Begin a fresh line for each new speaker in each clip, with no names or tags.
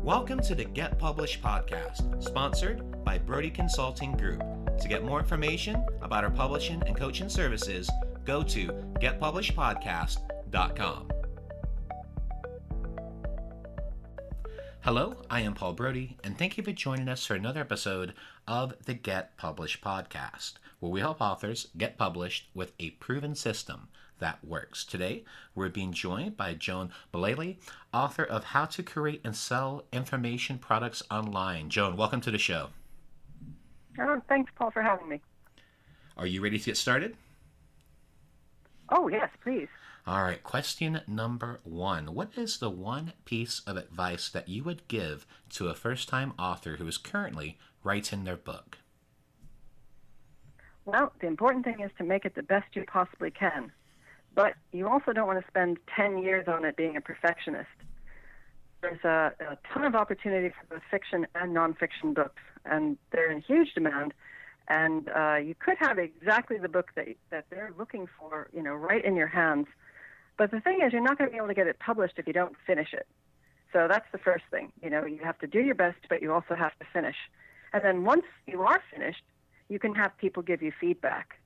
Welcome to the Get Published podcast, sponsored by Brodie Consulting Group. To get more information about our publishing and coaching services, go to getpublishedpodcast.com. Hello, I am Paul Brodie, and thank you for joining us for another episode of the Get Published podcast, where we help authors get published with a proven system that works. Today, we're being joined by Joan Mullally, author of How to Create and Sell Information Products Online. Joan, welcome to the show.
Oh, thanks, Paul, for having me.
Are you ready to get started?
Oh, yes, please.
All right, question number one. What is the one piece of advice that you would give to a first-time author who is currently writing their book?
Well, the important thing is to make it the best you possibly can. But you also don't want to spend 10 years on it being a perfectionist. There's a ton of opportunity for both fiction and nonfiction books, and they're in huge demand. And you could have exactly the book that they're looking for, right in your hands. But the thing is, you're not going to be able to get it published if you don't finish it. So that's the first thing. You have to do your best, but you also have to finish. And then once you are finished, you can have people give you feedback.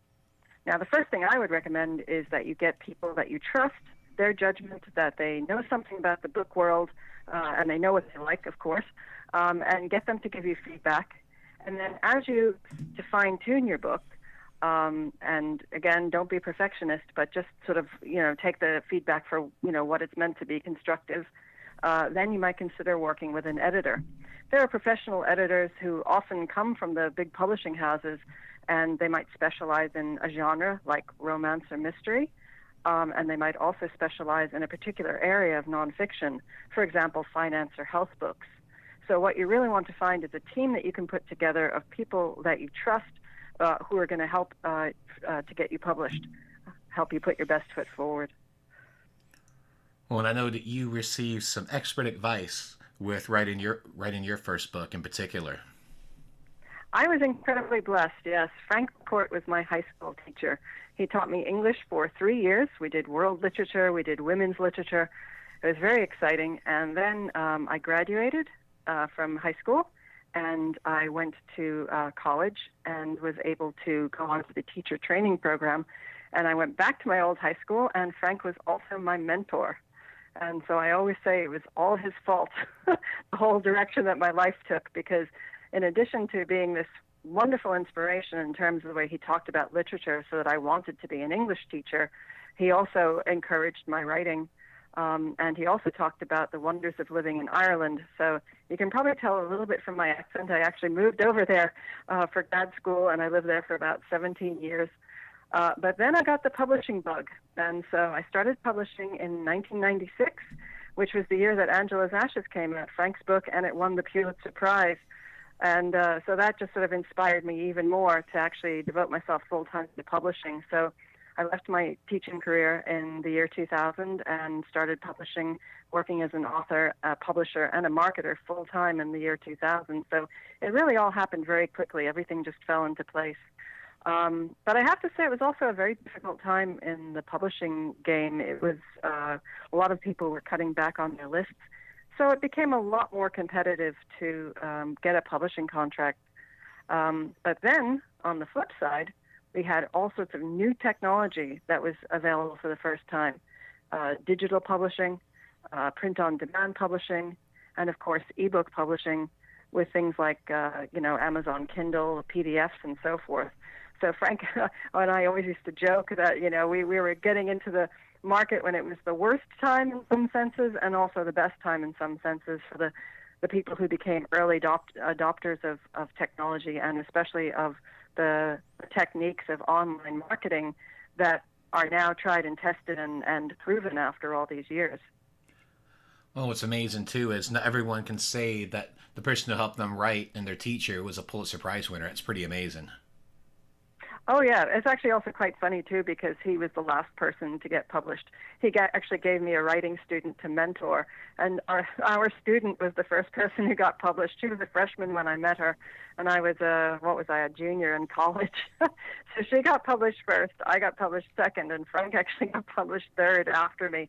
Now, the first thing I would recommend is that you get people that you trust, their judgment, that they know something about the book world, and they know what they like, of course, and get them to give you feedback. And then as you to fine-tune your book, and again, don't be a perfectionist, but just sort of, take the feedback for, what it's meant to be constructive, then you might consider working with an editor. There are professional editors who often come from the big publishing houses, and they might specialize in a genre like romance or mystery, and they might also specialize in a particular area of nonfiction, for example, finance or health books. So what you really want to find is a team that you can put together of people that you trust, who are going to help to get you published, help you put your best foot forward.
Well, and I know that you received some expert advice with writing your first book in particular.
I was incredibly blessed, yes. Frank McCourt was my high school teacher. He taught me English for 3 years. We did world literature. We did women's literature. It was very exciting. And then I graduated from high school, and I went to college and was able to go on to the teacher training program. And I went back to my old high school, and Frank was also my mentor. And so I always say it was all his fault, the whole direction that my life took, because in addition to being this wonderful inspiration in terms of the way he talked about literature so that I wanted to be an English teacher, he also encouraged my writing, and he also talked about the wonders of living in Ireland. So you can probably tell a little bit from my accent. I actually moved over there for grad school, and I lived there for about 17 years. But then I got the publishing bug, and so I started publishing in 1996, which was the year that Angela's Ashes came out, Frank's book, and it won the Pulitzer Prize. And so that just sort of inspired me even more to actually devote myself full-time to publishing. So I left my teaching career in the year 2000 and started publishing, working as an author, a publisher, and a marketer full-time in the year 2000. So it really all happened very quickly. Everything just fell into place. But I have to say it was also a very difficult time in the publishing game. It was a lot of people were cutting back on their lists. So it became a lot more competitive to get a publishing contract. But then, on the flip side, we had all sorts of new technology that was available for the first time. Digital publishing, print-on-demand publishing, and, of course, ebook publishing with things like, Amazon Kindle, PDFs, and so forth. So Frank and I always used to joke that, we were getting into the market when it was the worst time in some senses and also the best time in some senses for the people who became early adopters of technology, and especially of the techniques of online marketing that are now tried and tested and proven after all these years.
Well, what's amazing, too, is not everyone can say that the person who helped them write and their teacher was a Pulitzer Prize winner. It's pretty amazing.
Oh, yeah. It's actually also quite funny, too, because he was the last person to get published. He actually gave me a writing student to mentor, and our student was the first person who got published. She was a freshman when I met her, and I was a junior in college. So she got published first, I got published second, and Frank actually got published third after me.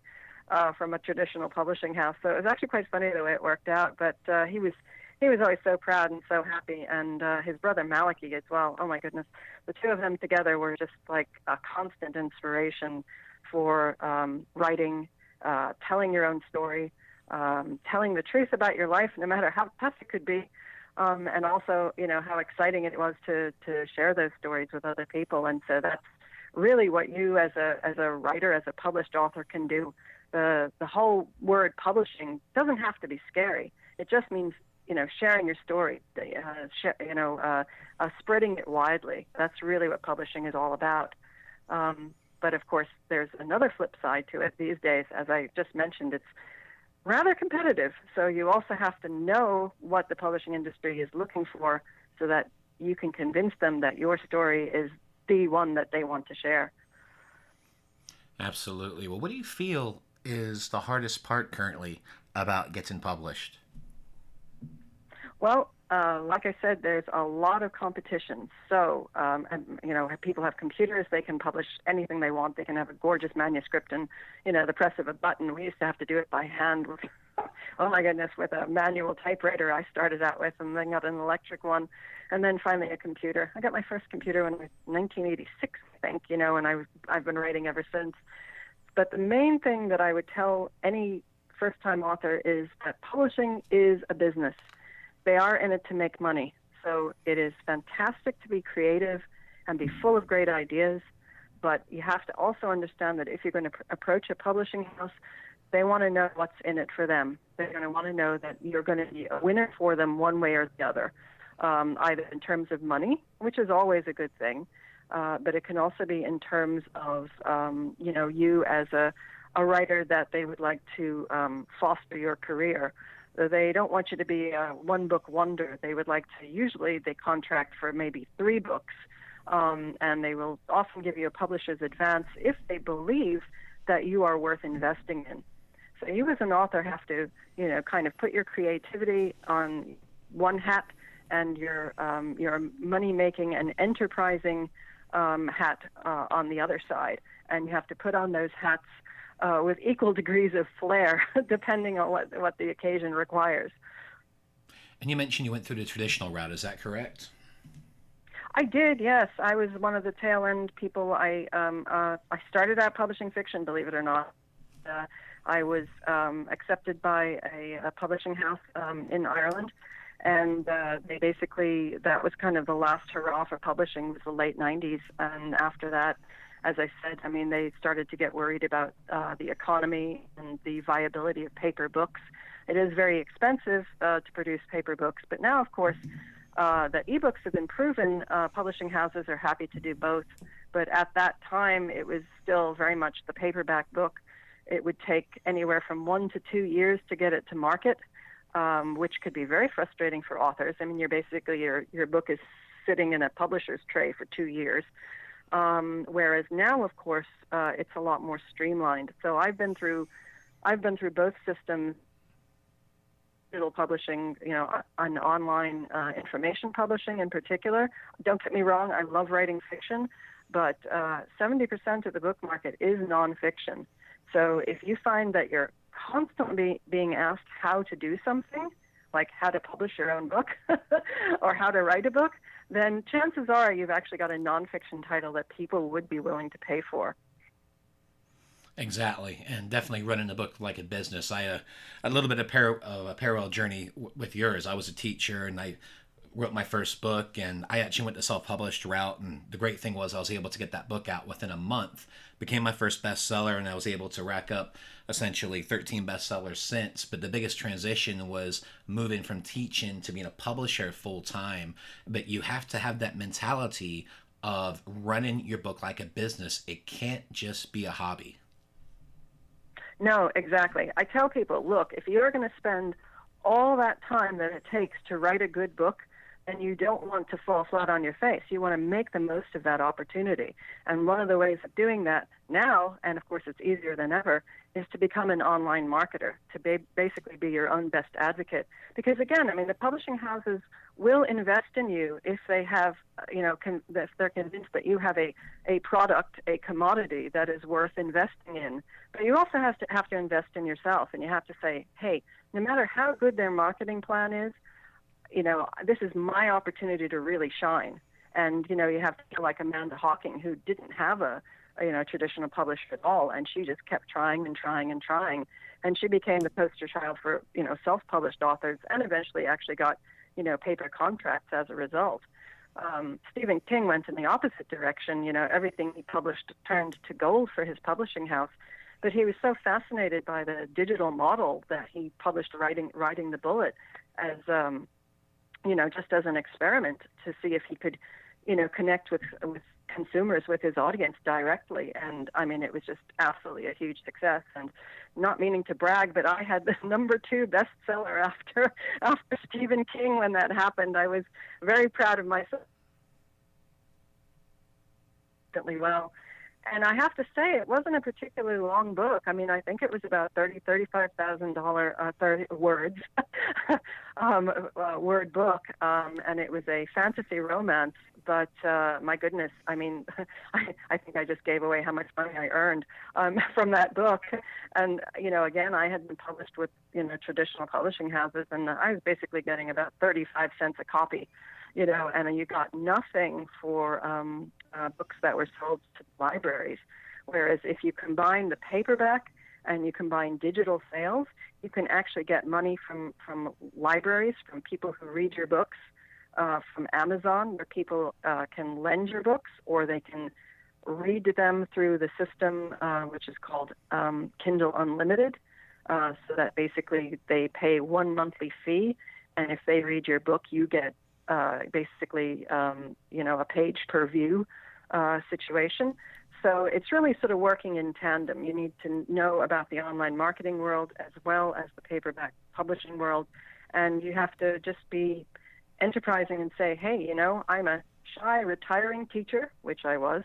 from a traditional publishing house. So it was actually quite funny the way it worked out. But he was always so proud and so happy, and his brother Malachi as well. Oh my goodness, the two of them together were just like a constant inspiration for writing, telling your own story, telling the truth about your life, no matter how tough it could be, and also, you know, how exciting it was to share those stories with other people. And so that's really what you as a writer, as a published author, can do. The whole word publishing doesn't have to be scary. It just means, you know, sharing your story, spreading it widely. That's really what publishing is all about. But of course, there's another flip side to it these days. As I just mentioned, it's rather competitive. So you also have to know what the publishing industry is looking for so that you can convince them that your story is the one that they want to share.
Absolutely. Well, what do you feel is the hardest part currently about getting published?
Well, like I said, there's a lot of competition. So, and, you know, people have computers. They can publish anything they want. They can have a gorgeous manuscript and, you know, the press of a button. We used to have to do it by hand with, oh my goodness, with a manual typewriter I started out with, and then got an electric one, and then finally a computer. I got my first computer when it was 1986, I think, you know, and I've been writing ever since. But the main thing that I would tell any first-time author is that publishing is a business. They are in it to make money. So it is fantastic to be creative and be full of great ideas, but you have to also understand that if you're going to approach a publishing house, they want to know what's in it for them. They're going to want to know that you're going to be a winner for them one way or the other, either in terms of money, which is always a good thing, but it can also be in terms of, you know, you as a writer that they would like to foster your career. They don't want you to be a one-book wonder. They would like to, usually they contract for maybe 3 books, and they will often give you a publisher's advance if they believe that you are worth investing in. So you as an author have to, you know, kind of put your creativity on one hat and your money-making and enterprising hat on the other side. And you have to put on those hats with equal degrees of flair, depending on what the occasion requires.
And you mentioned you went through the traditional route. Is that correct?
I did, yes. I was one of the tail end people. I started out publishing fiction, believe it or not. I was accepted by a publishing house in Ireland, and they basically, that was kind of the last hurrah for publishing, was the late 90s. And after that, as I said, I mean, they started to get worried about the economy and the viability of paper books. It is very expensive to produce paper books, but now, of course, the ebooks have been proven. Publishing houses are happy to do both, but at that time, it was still very much the paperback book. It would take anywhere from 1 to 2 years to get it to market, which could be very frustrating for authors. I mean, you're basically your book is sitting in a publisher's tray for 2 years. Whereas now, of course, it's a lot more streamlined. So I've been through both systems, digital publishing, you know, on online information publishing in particular. Don't get me wrong, I love writing fiction, but 70% of the book market is nonfiction. So if you find that you're constantly being asked how to do something, like how to publish your own book or how to write a book, then chances are you've actually got a nonfiction title that people would be willing to pay for.
Exactly, and definitely running the book like a business. I a little bit of a parallel journey with yours. I was a teacher, and I wrote my first book, and I actually went the self-published route. And the great thing was I was able to get that book out within a month. Became my first bestseller, and I was able to rack up essentially 13 bestsellers since. But the biggest transition was moving from teaching to being a publisher full time. But you have to have that mentality of running your book like a business. It can't just be a hobby.
No, exactly. I tell people, look, if you're going to spend all that time that it takes to write a good book, and you don't want to fall flat on your face. You want to make the most of that opportunity. And one of the ways of doing that now, and of course it's easier than ever, is to become an online marketer, to basically be your own best advocate. Because again, I mean, the publishing houses will invest in you if they have, if they're convinced that you have a product, a commodity that is worth investing in. But you also have to invest in yourself, and you have to say, hey, no matter how good their marketing plan is, this is my opportunity to really shine. And, you have to feel like Amanda Hawking, who didn't have a traditional publisher at all, and she just kept trying and trying and trying. And she became the poster child for, self-published authors, and eventually actually got, paper contracts as a result. Stephen King went in the opposite direction. Everything he published turned to gold for his publishing house. But he was so fascinated by the digital model that he published Riding the Bullet as, just as an experiment to see if he could, connect with consumers, with his audience directly. And I mean, it was just absolutely a huge success. And not meaning to brag, but I had the #2 bestseller after Stephen King when that happened. I was very proud of myself. Well. And I have to say, it wasn't a particularly long book. I mean, I think it was about $35,000 words, word book, and it was a fantasy romance. But my goodness, I mean, I think I just gave away how much money I earned from that book. And again, I had been published with traditional publishing houses, and I was basically getting about 35 cents a copy. And you got nothing for books that were sold to libraries. Whereas if you combine the paperback and you combine digital sales, you can actually get money from libraries, from people who read your books, from Amazon, where people can lend your books, or they can read them through the system, which is called Kindle Unlimited, so that basically they pay one monthly fee, and if they read your book, you get basically, a page per view situation. So it's really sort of working in tandem. You need to know about the online marketing world as well as the paperback publishing world. And you have to just be enterprising and say, hey, I'm a shy retiring teacher, which I was,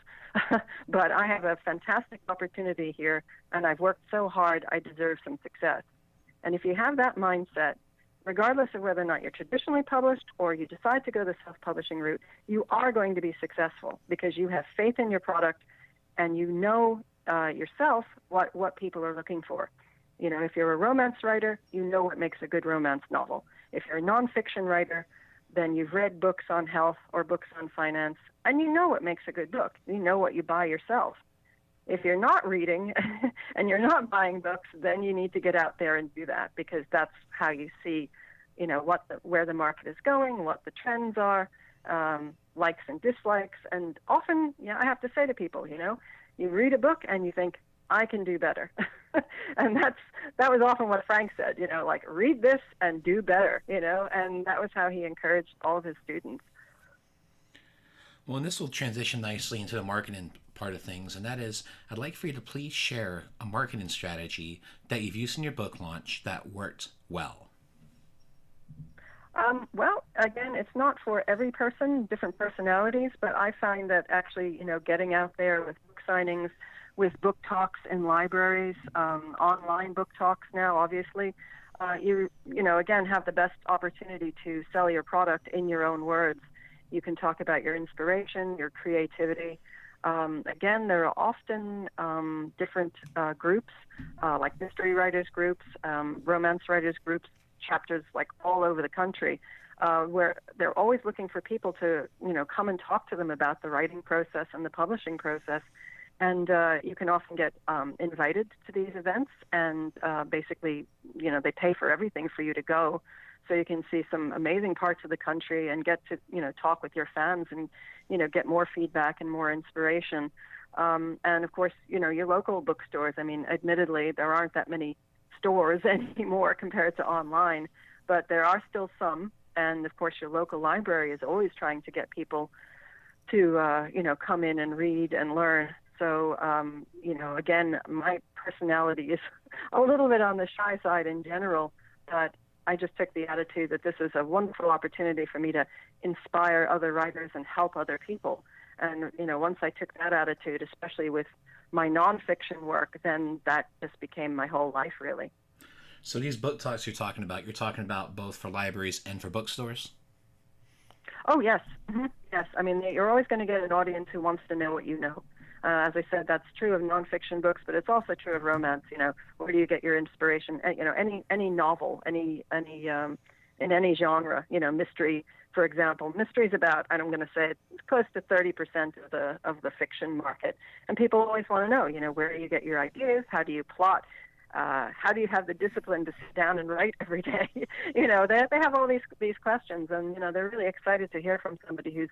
but I have a fantastic opportunity here, and I've worked so hard, I deserve some success. And if you have that mindset, regardless of whether or not you're traditionally published or you decide to go the self-publishing route, you are going to be successful because you have faith in your product and you know yourself what people are looking for. If you're a romance writer, you know what makes a good romance novel. If you're a nonfiction writer, then you've read books on health or books on finance, and you know what makes a good book. You know what you buy yourself. If you're not reading and you're not buying books, then you need to get out there and do that, because that's how you see, where the market is going, what the trends are, likes and dislikes. And often, I have to say to people, you read a book and you think, I can do better. And that was often what Frank said, read this and do better, and that was how he encouraged all of his students.
Well, and this will transition nicely into the marketing part of things, and that is, I'd like for you to please share a marketing strategy that you've used in your book launch that worked well.
Well, again, it's not for every person, different personalities, but I find that actually, getting out there with book signings, with book talks in libraries, online book talks now, obviously, you again, have the best opportunity to sell your product in your own words. You can talk about your inspiration, your creativity. Again, there are often different groups, like mystery writers groups, romance writers groups, chapters like all over the country, where they're always looking for people to, come and talk to them about the writing process and the publishing process. And you can often get invited to these events, and basically, they pay for everything for you to go. So you can see some amazing parts of the country and get to, talk with your fans and, get more feedback and more inspiration. And of course, your local bookstores. I mean, admittedly, there aren't that many stores anymore compared to online, but there are still some. And of course, your local library is always trying to get people to, come in and read and learn. So, again, my personality is a little bit on the shy side in general, but I just took the attitude that this is a wonderful opportunity for me to inspire other writers and help other people. And, once I took that attitude, especially with my nonfiction work, then that just became my whole life, really.
So these book talks you're talking about both for libraries and for bookstores?
Oh, yes. Mm-hmm. Yes. I mean, you're always going to get an audience who wants to know what you know. As I said, that's true of nonfiction books, but it's also true of romance. Where do you get your inspiration? Any novel, in any genre. Mystery, for example. Mystery's about, I'm going to say, it's close to 30% of the fiction market, and people always want to know, where do you get your ideas? How do you plot? How do you have the discipline to sit down and write every day? They have all these questions, and they're really excited to hear from somebody who's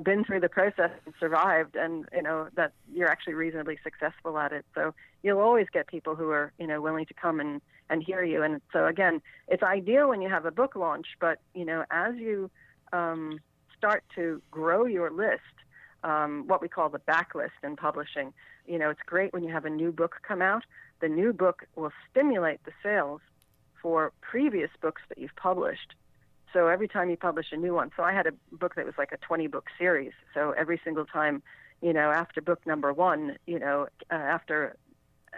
been through the process and survived, and that you're actually reasonably successful at it. So you'll always get people who are willing to come and hear you. And so again, it's ideal when you have a book launch, but as you start to grow your list, what we call the backlist in publishing, it's great when you have a new book come out. The new book will stimulate the sales for previous books that you've published. So every time you publish a new one, so I had a book that was like a 20-book series. So every single time, after book number one, after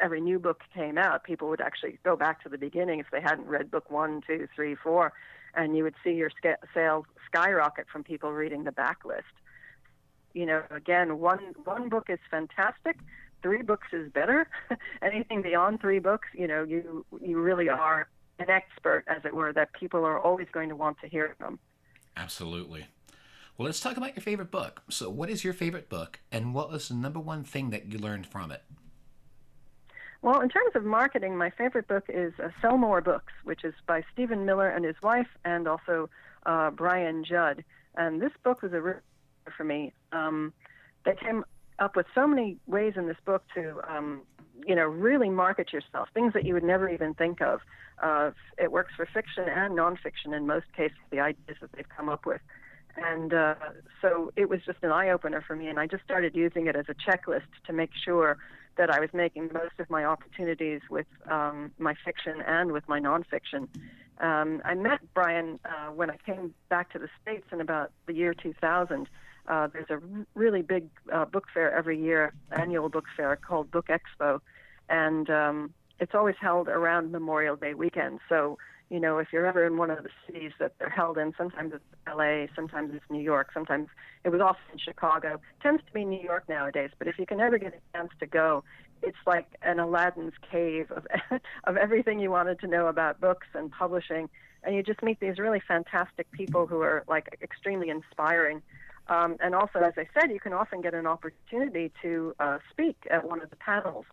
every new book came out, people would actually go back to the beginning if they hadn't read book 1, 2, 3, 4, and you would see your sales skyrocket from people reading the backlist. Again, one book is fantastic. 3 books is better. Anything beyond 3 books, you really are an expert, as it were, that people are always going to want to hear from.
Absolutely. Well, let's talk about your favorite book. So what is your favorite book, and what was the number one thing that you learned from it?
Well, in terms of marketing, my favorite book is Sell More Books, which is by Stephen Miller and his wife, and also Brian Judd. And this book was a real for me. They came up with so many ways in this book to really market yourself, things that you would never even think of. It works for fiction and nonfiction in most cases, the ideas that they've come up with. And so it was just an eye-opener for me, and I just started using it as a checklist to make sure that I was making the most of my opportunities with my fiction and with my nonfiction. I met Brian when I came back to the States in about the year 2000. There's a really big book fair every year, annual book fair called Book Expo, and it's always held around Memorial Day weekend. So, if you're ever in one of the cities that they're held in, sometimes it's LA, sometimes it's New York, sometimes it was often in Chicago. It tends to be New York nowadays, but if you can ever get a chance to go, it's like an Aladdin's cave of everything you wanted to know about books and publishing, and you just meet these really fantastic people who are like extremely inspiring. And also, as I said, you can often get an opportunity to speak at one of the panels.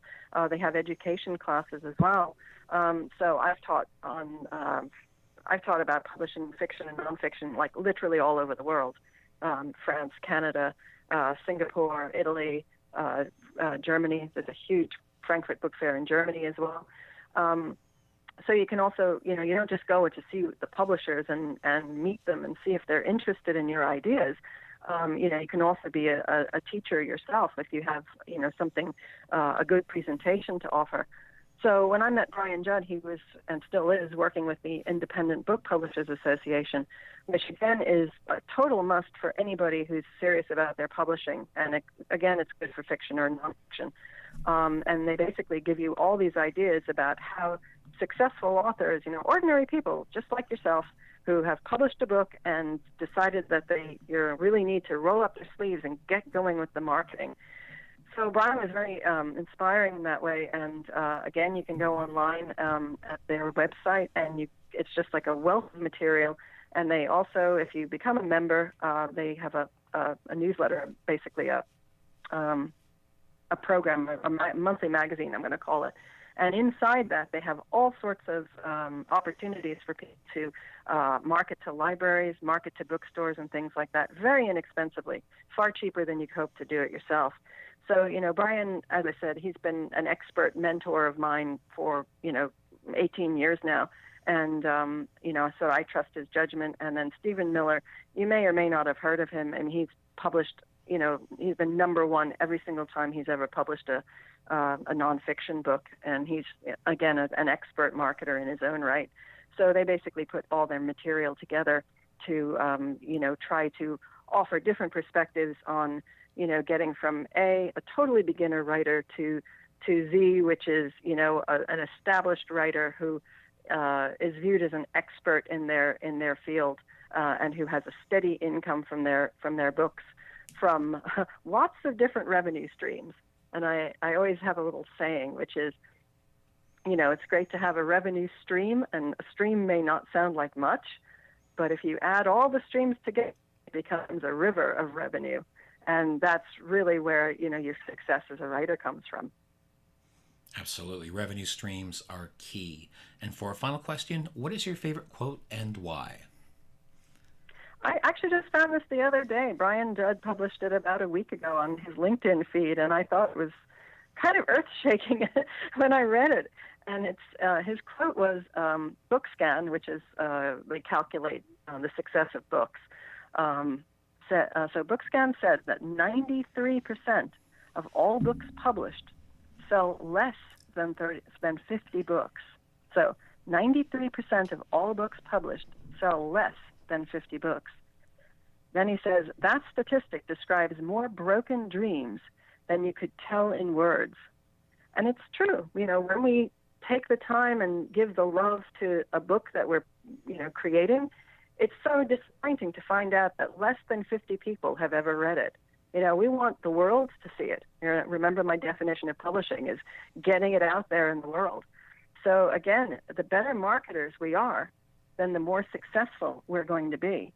They have education classes as well. So I've taught about publishing fiction and nonfiction, like literally all over the world: France, Canada, Singapore, Italy, Germany. There's a huge Frankfurt Book Fair in Germany as well. So you can also, you don't just go to see the publishers and meet them and see if they're interested in your ideas. You can also be a teacher yourself if you have, something, a good presentation to offer. So when I met Brian Judd, he was and still is working with the Independent Book Publishers Association, which again is a total must for anybody who's serious about their publishing. And again, it's good for fiction or nonfiction. And they basically give you all these ideas about how successful authors, ordinary people just like yourself, who have published a book and decided that you really need to roll up their sleeves and get going with the marketing. So Brian was very inspiring in that way. And again, you can go online at their website, and it's just like a wealth of material. And they also, if you become a member, they have a newsletter, basically a program, a monthly magazine, I'm going to call it. And inside that, they have all sorts of opportunities for people to market to libraries, market to bookstores, and things like that, very inexpensively, far cheaper than you could hope to do it yourself. So, Brian, as I said, he's been an expert mentor of mine for, 18 years now. And, so I trust his judgment. And then Stephen Miller, you may or may not have heard of him, and he's published he's been number one every single time he's ever published a nonfiction book, and he's, again, an expert marketer in his own right. So they basically put all their material together to, try to offer different perspectives on, getting from a totally beginner writer to Z, which is, an established writer who is viewed as an expert in their field, and who has a steady income from their books, from lots of different revenue streams. And I always have a little saying, which is, it's great to have a revenue stream, and a stream may not sound like much, but if you add all the streams together, it becomes a river of revenue. And that's really where, your success as a writer comes from.
Absolutely. Revenue streams are key. And for a final question, what is your favorite quote and why?
I actually just found this the other day. Brian Judd published it about a week ago on his LinkedIn feed, and I thought it was kind of earth-shaking when I read it. And his quote was, BookScan, which is they calculate the success of books. So BookScan said that 93% of all books published sell less than 50 books. So 93% of all books published sell less than 50 books. Then he says, that statistic describes more broken dreams than you could tell in words. And it's true. When we take the time and give the love to a book that we're, creating, it's so disappointing to find out that less than 50 people have ever read it. We want the world to see it. Remember, my definition of publishing is getting it out there in the world. So again, the better marketers we are, then the more successful we're going to be.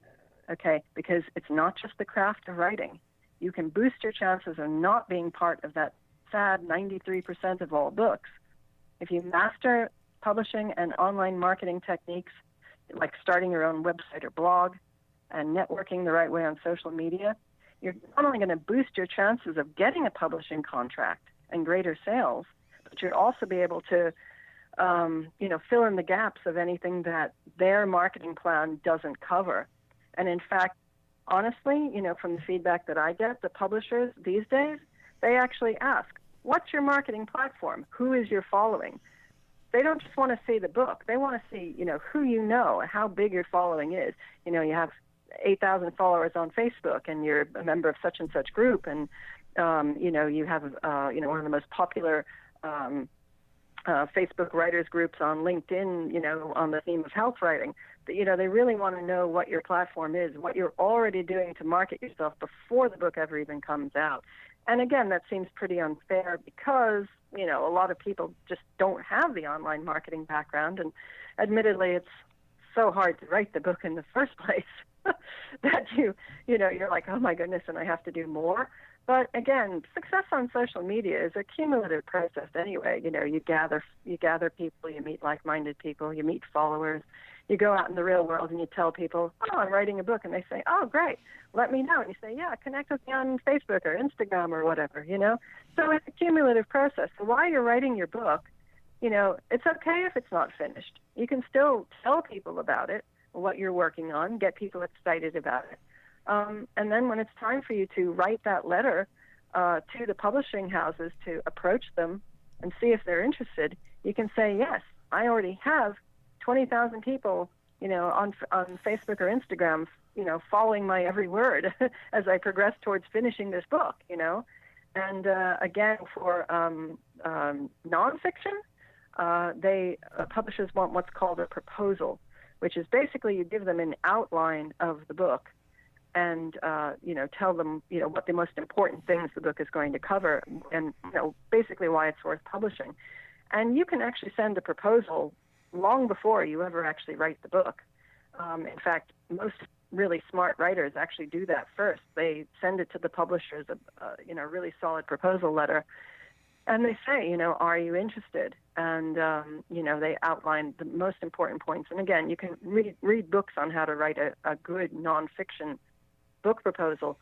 Okay, because it's not just the craft of writing. You can boost your chances of not being part of that sad 93% of all books. If you master publishing and online marketing techniques, like starting your own website or blog and networking the right way on social media, you're not only going to boost your chances of getting a publishing contract and greater sales, but you'll also be able to, fill in the gaps of anything that their marketing plan doesn't cover. And in fact, honestly, from the feedback that I get, the publishers these days, they actually ask, what's your marketing platform? Who is your following? They don't just want to see the book. They want to see, who and how big your following is. You have 8,000 followers on Facebook, and you're a member of such and such group, and you have one of the most popular Facebook writers groups on LinkedIn, on the theme of health writing. But, they really want to know what your platform is, what you're already doing to market yourself before the book ever even comes out. And again, that seems pretty unfair because, a lot of people just don't have the online marketing background, and admittedly, it's so hard to write the book in the first place that you're like, oh my goodness, and I have to do more. But again, success on social media is a cumulative process anyway. You gather people, you meet like-minded people, you meet followers, you go out in the real world and you tell people, oh, I'm writing a book, and they say, oh, great, let me know. And you say, yeah, connect with me on Facebook or Instagram or whatever, So it's a cumulative process. So while you're writing your book, it's okay if it's not finished. You can still tell people about it, what you're working on, get people excited about it. And then when it's time for you to write that letter to the publishing houses to approach them and see if they're interested, you can say, yes, I already have 20,000 people, on Facebook or Instagram, following my every word as I progress towards finishing this book, And again, for nonfiction, publishers want what's called a proposal, which is basically you give them an outline of the book and, tell them, what the most important things the book is going to cover and, basically why it's worth publishing. And you can actually send a proposal long before you ever actually write the book. In fact, most really smart writers actually do that first. They send it to the publishers, a really solid proposal letter, and they say, are you interested? And, they outline the most important points. And again, you can read books on how to write a good nonfiction book proposal,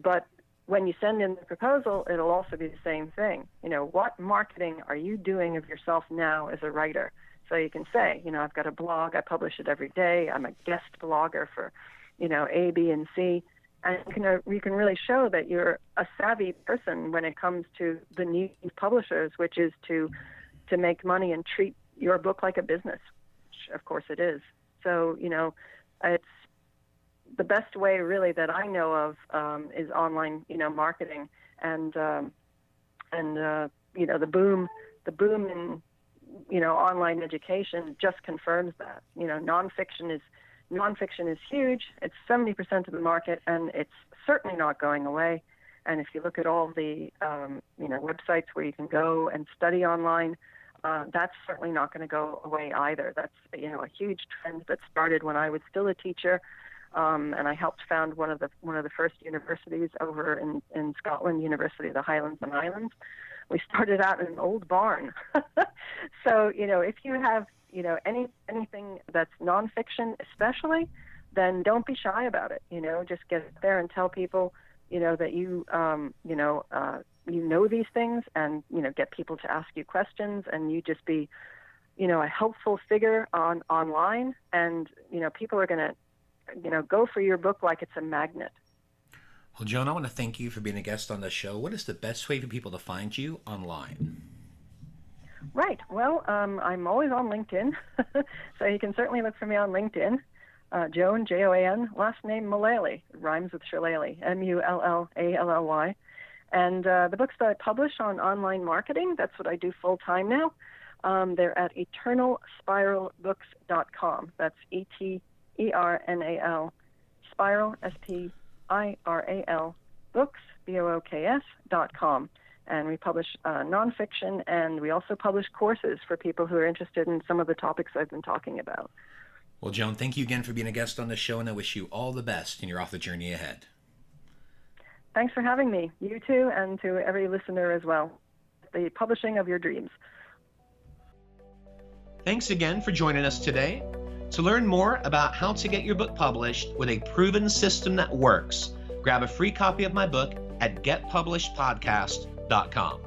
but when you send in the proposal, it'll also be the same thing. What marketing are you doing of yourself now as a writer? So you can say, I've got a blog, I publish it every day, I'm a guest blogger for, A, B, and C. And you can really show that you're a savvy person when it comes to the needs of publishers, which is to make money and treat your book like a business, which of course it is. So, it's the best way really that I know of is online, marketing, and the boom in, online education just confirms that. Nonfiction is huge. It's 70% of the market, and it's certainly not going away. And if you look at all the, websites where you can go and study online, that's certainly not going to go away either. That's, a huge trend that started when I was still a teacher, and I helped found one of the first universities over in Scotland, University of the Highlands and Islands. We started out in an old barn. So, if you have, anything that's nonfiction especially, then don't be shy about it. Just get there and tell people, that you know these things, and, get people to ask you questions, and you just be, a helpful figure online, and, people are going to, go for your book like it's a magnet.
Well, Joan, I want to thank you for being a guest on the show. What is the best way for people to find you online?
Right. Well, I'm always on LinkedIn, so you can certainly look for me on LinkedIn. Joan, Joan, last name Mullally, rhymes with Shillelagh, Mullally. And the books that I publish on online marketing, that's what I do full time now. They're at eternalspiralbooks.com. That's ETERNAL, Spiral, SPIRAL, books, BOOKS.com. And we publish nonfiction, and we also publish courses for people who are interested in some of the topics I've been talking about.
Well, Joan, thank you again for being a guest on the show, and I wish you all the best in your author journey ahead.
Thanks for having me. You too, and to every listener as well. The publishing of your dreams.
Thanks again for joining us today. To learn more about how to get your book published with a proven system that works, grab a free copy of my book at getpublishedpodcast.com.